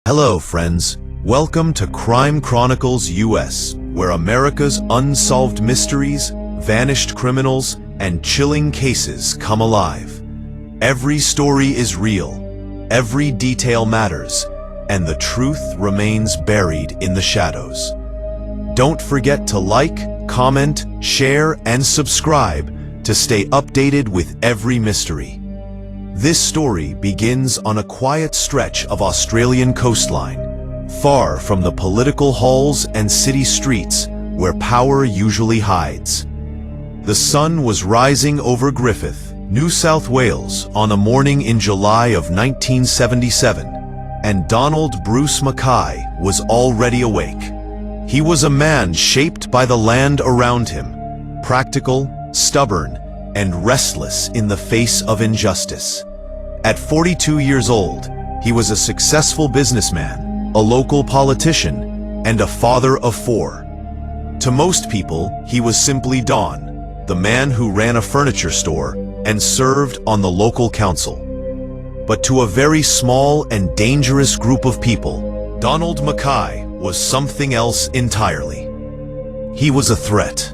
Hello, friends. Welcome to Crime Chronicles US, where America's unsolved mysteries, vanished criminals, and chilling cases come alive. Every story is real, every detail matters, and the truth remains buried in the shadows. Don't forget to like, comment, share, and subscribe to stay updated with every mystery. This story begins on a quiet stretch of Australian coastline, far from the political halls and city streets where power usually hides. The sun was rising over Griffith, New South Wales, on a morning in July of 1977, and Donald Bruce Mackay was already awake. He was a man shaped by the land around him, practical, stubborn, and restless in the face of injustice. At 42 years old, he was a successful businessman, a local politician, and a father of four. To most people, he was simply Don, the man who ran a furniture store and served on the local council. But to a very small and dangerous group of people, Donald Mackay was something else entirely. He was a threat.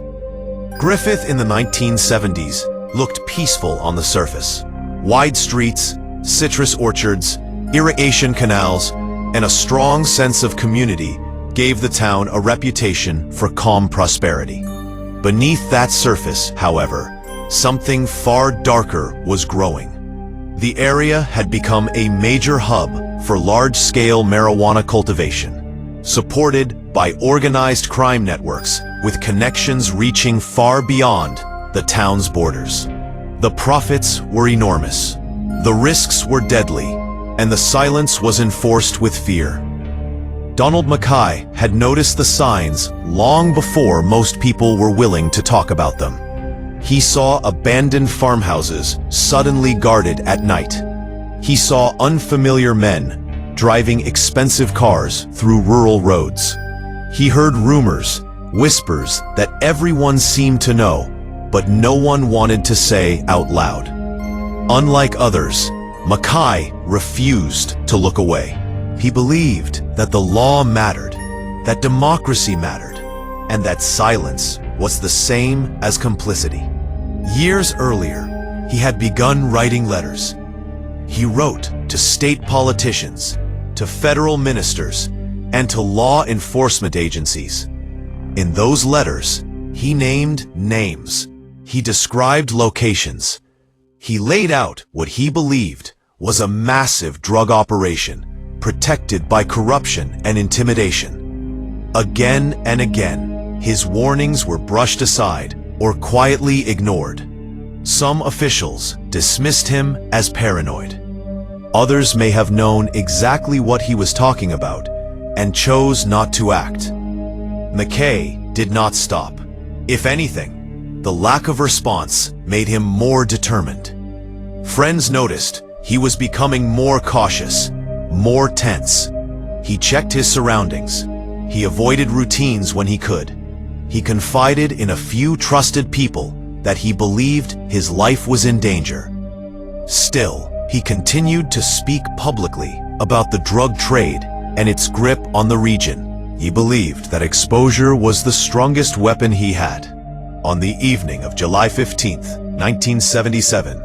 Griffith in the 1970s looked peaceful on the surface. Wide streets, citrus orchards, irrigation canals, and a strong sense of community gave the town a reputation for calm prosperity. Beneath that surface, however, something far darker was growing. The area had become a major hub for large-scale marijuana cultivation, supported by organized crime networks with connections reaching far beyond the town's borders. The profits were enormous, the risks were deadly, and the silence was enforced with fear. Donald Mackay had noticed the signs long before most people were willing to talk about them. He saw abandoned farmhouses suddenly guarded at night. He saw unfamiliar men driving expensive cars through rural roads. He heard rumors, whispers that everyone seemed to know, but no one wanted to say out loud. Unlike others, Mackay refused to look away. He believed that the law mattered, that democracy mattered, and that silence was the same as complicity. Years earlier, he had begun writing letters. He wrote to state politicians, to federal ministers, and to law enforcement agencies. In those letters, he named names. He described locations. He laid out what he believed was a massive drug operation, protected by corruption and intimidation. Again and again, his warnings were brushed aside or quietly ignored. Some officials dismissed him as paranoid. Others may have known exactly what he was talking about and chose not to act. Mackay did not stop. If anything, the lack of response made him more determined. Friends noticed he was becoming more cautious, more tense. He checked his surroundings. He avoided routines when he could. He confided in a few trusted people that he believed his life was in danger. Still, he continued to speak publicly about the drug trade and its grip on the region. He believed that exposure was the strongest weapon he had. On the evening of July 15, 1977,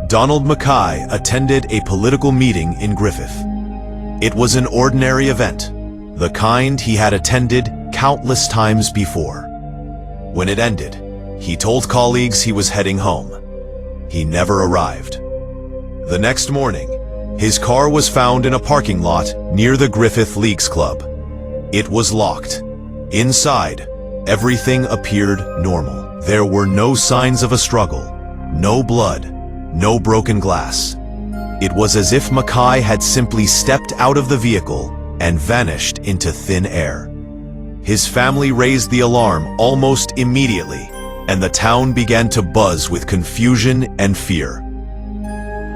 Donald Mackay attended a political meeting in Griffith. It was an ordinary event, the kind he had attended countless times before. When it ended, he told colleagues he was heading home. He never arrived. The next morning, his car was found in a parking lot near the Griffith Leagues Club. It was locked. Inside, everything appeared normal. There were no signs of a struggle, no blood, no broken glass. It was as if Mackay had simply stepped out of the vehicle and vanished into thin air. His family raised the alarm almost immediately, and the town began to buzz with confusion and fear.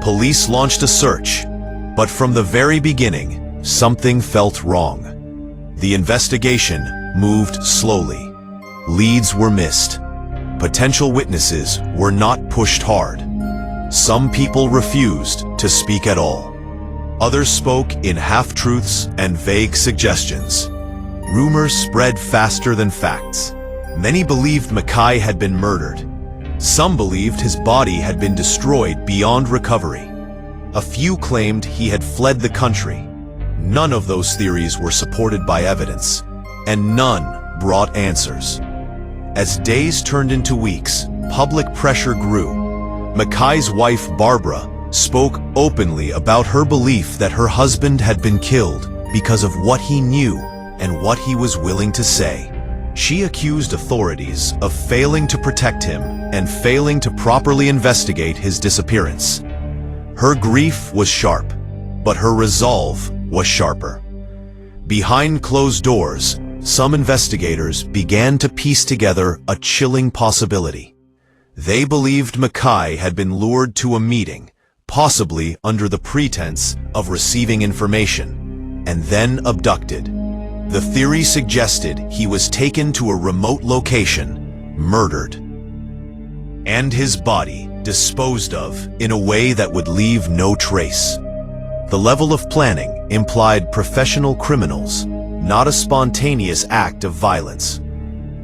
Police launched a search, but from the very beginning, something felt wrong. The investigation moved slowly. Leads were missed. Potential witnesses were not pushed hard. Some people refused to speak at all. Others spoke in half-truths and vague suggestions. Rumors spread faster than facts. Many believed Mackay had been murdered. Some believed his body had been destroyed beyond recovery. A few claimed he had fled the country. None of those theories were supported by evidence, and none brought answers. As days turned into weeks, public pressure grew. Mackay's wife, Barbara, spoke openly about her belief that her husband had been killed because of what he knew and what he was willing to say. She accused authorities of failing to protect him and failing to properly investigate his disappearance. Her grief was sharp, but her resolve was sharper. Behind closed doors, some investigators began to piece together a chilling possibility. They believed Mackay had been lured to a meeting, possibly under the pretense of receiving information, and then abducted. The theory suggested he was taken to a remote location, murdered, and his body disposed of in a way that would leave no trace. The level of planning implied professional criminals, not a spontaneous act of violence.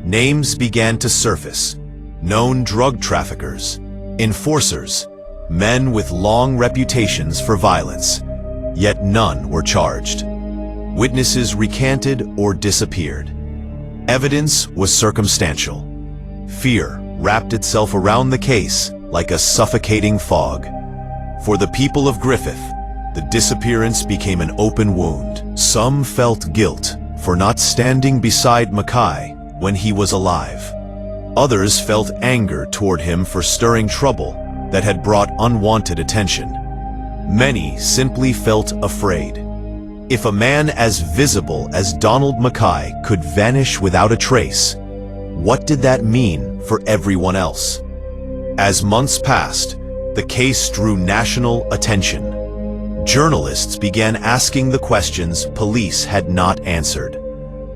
Names began to surface: known drug traffickers, enforcers, men with long reputations for violence, yet none were charged. Witnesses recanted or disappeared. Evidence was circumstantial. Fear wrapped itself around the case like a suffocating fog. For the people of Griffith, the disappearance became an open wound. Some felt guilt for not standing beside Mackay when he was alive. Others felt anger toward him for stirring trouble that had brought unwanted attention. Many simply felt afraid. If a man as visible as Donald Mackay could vanish without a trace, what did that mean for everyone else? As months passed, the case drew national attention. Journalists began asking the questions police had not answered.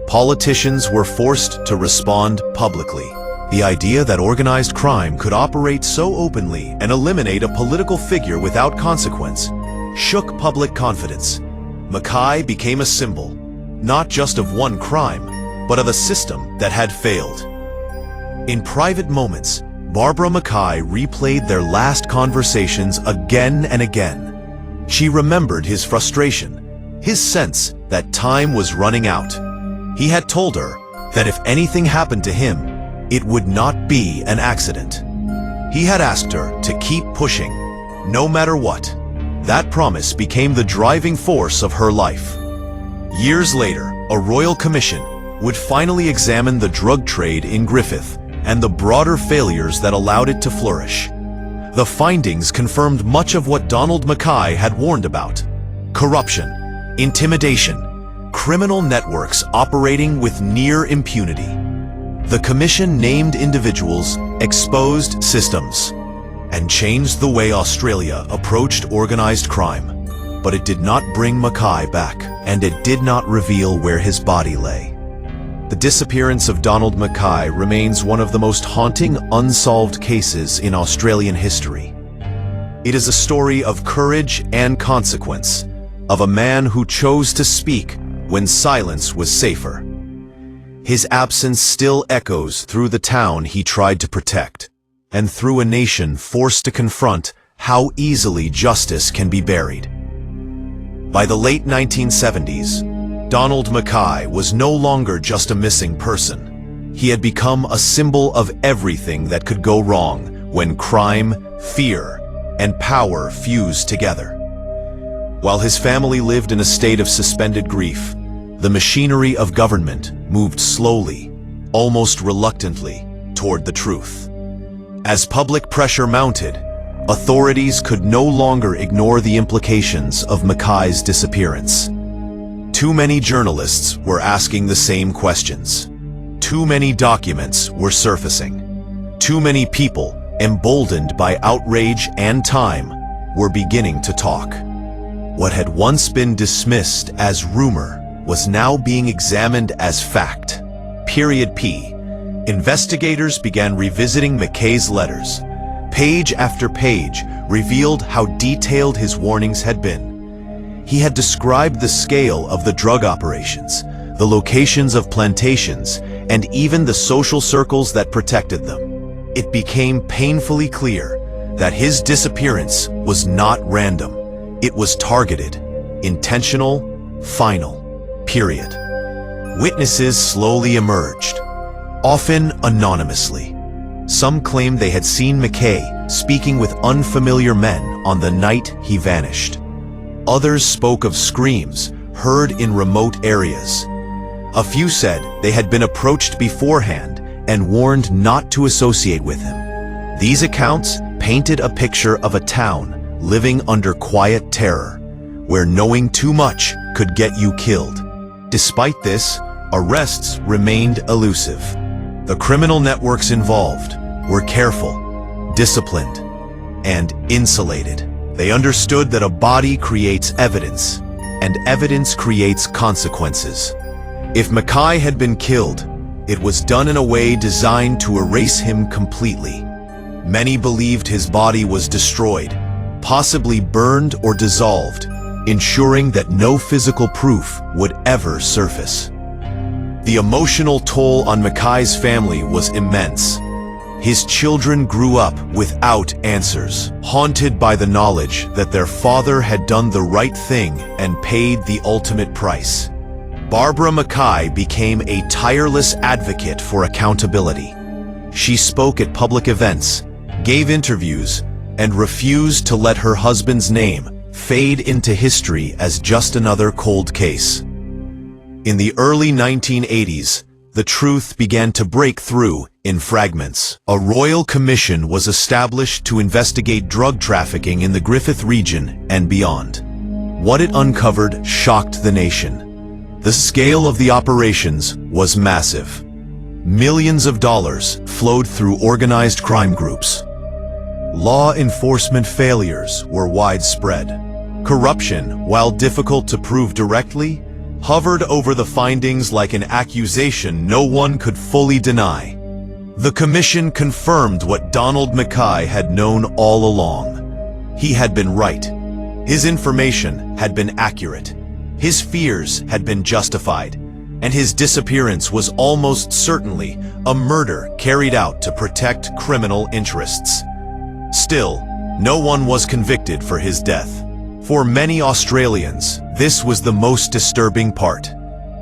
Politicians were forced to respond publicly. The idea that organized crime could operate so openly and eliminate a political figure without consequence shook public confidence. Mackay became a symbol, not just of one crime, but of a system that had failed. In private moments, Barbara Mackay replayed their last conversations again and again. She remembered his frustration, his sense that time was running out. He had told her that if anything happened to him, it would not be an accident. He had asked her to keep pushing, no matter what. That promise became the driving force of her life. Years later, a royal commission would finally examine the drug trade in Griffith and the broader failures that allowed it to flourish. The findings confirmed much of what Donald Mackay had warned about: corruption, intimidation, criminal networks operating with near impunity. The commission named individuals, exposed systems, and changed the way Australia approached organized crime. But it did not bring Mackay back, and it did not reveal where his body lay. The disappearance of Donald Mackay remains one of the most haunting unsolved cases in Australian history. It is a story of courage and consequence, of a man who chose to speak when silence was safer. His absence still echoes through the town he tried to protect, and through a nation forced to confront how easily justice can be buried. By the late 1970s, Donald Mackay was no longer just a missing person. He had become a symbol of everything that could go wrong when crime, fear, and power fused together. While his family lived in a state of suspended grief, the machinery of government moved slowly, almost reluctantly, toward the truth. As public pressure mounted, authorities could no longer ignore the implications of Mackay's disappearance. Too many journalists were asking the same questions. Too many documents were surfacing. Too many people, emboldened by outrage and time, were beginning to talk. What had once been dismissed as rumor was now being examined as fact. Period P. Investigators began revisiting Mackay's letters. Page after page revealed how detailed his warnings had been. He had described the scale of the drug operations, the locations of plantations, and even the social circles that protected them. It became painfully clear that his disappearance was not random. It was targeted, intentional, final. Period. Witnesses slowly emerged, often anonymously. Some claimed they had seen McKay speaking with unfamiliar men on the night he vanished. Others spoke of screams heard in remote areas. A few said they had been approached beforehand and warned not to associate with him. These accounts painted a picture of a town living under quiet terror, where knowing too much could get you killed. Despite this, arrests remained elusive. The criminal networks involved were careful, disciplined, and insulated. They understood that a body creates evidence, and evidence creates consequences. If McKay had been killed, it was done in a way designed to erase him completely. Many believed his body was destroyed, possibly burned or dissolved, ensuring that no physical proof would ever surface. The emotional toll on McKay's family was immense. His children grew up without answers, haunted by the knowledge that their father had done the right thing and paid the ultimate price. Barbara McKay became a tireless advocate for accountability. She spoke at public events, gave interviews, and refused to let her husband's name fade into history as just another cold case. In the early 1980s, the truth began to break through in fragments. A royal commission was established to investigate drug trafficking in the Griffith region and beyond. What it uncovered shocked the nation. The scale of the operations was massive. Millions of dollars flowed through organized crime groups. Law enforcement failures were widespread. Corruption, while difficult to prove directly, hovered over the findings like an accusation no one could fully deny. The commission confirmed what Donald McKay had known all along. He had been right. His information had been accurate. His fears had been justified, and his disappearance was almost certainly a murder carried out to protect criminal interests. Still, no one was convicted for his death. For many Australians, this was the most disturbing part.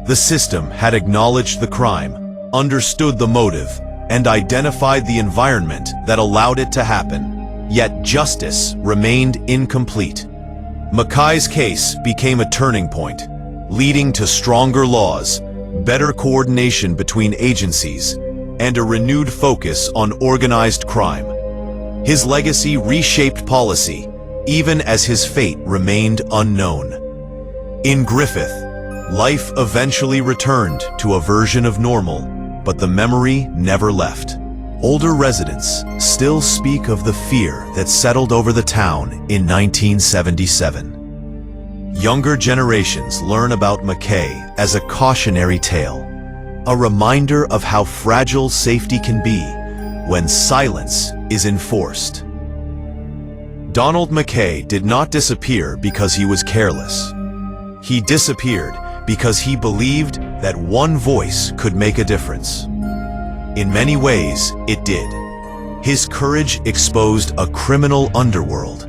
The system had acknowledged the crime, understood the motive, and identified the environment that allowed it to happen. Yet justice remained incomplete. McKay's case became a turning point, leading to stronger laws, better coordination between agencies, and a renewed focus on organized crime. His legacy reshaped policy, even as his fate remained unknown. In Griffith, life eventually returned to a version of normal, but the memory never left. Older residents still speak of the fear that settled over the town in 1977. Younger generations learn about McKay as a cautionary tale, a reminder of how fragile safety can be when silence is enforced. Donald McKay did not disappear because he was careless. He disappeared because he believed that one voice could make a difference. In many ways, it did. His courage exposed a criminal underworld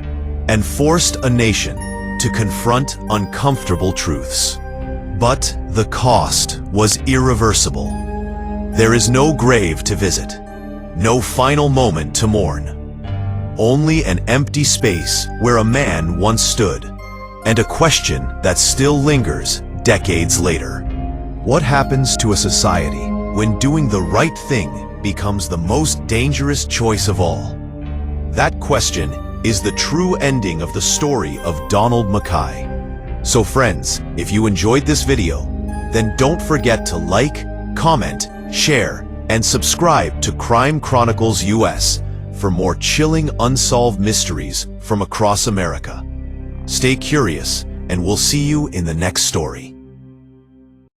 and forced a nation to confront uncomfortable truths. But the cost was irreversible. There is no grave to visit, no final moment to mourn. Only an empty space where a man once stood, and a question that still lingers decades later. What happens to a society when doing the right thing becomes the most dangerous choice of all? That question is the true ending of the story of Donald McKay. So friends, if you enjoyed this video, then don't forget to like, comment, share, and subscribe to Crime Chronicles US for more chilling unsolved mysteries from across America. Stay curious, and we'll see you in the next story.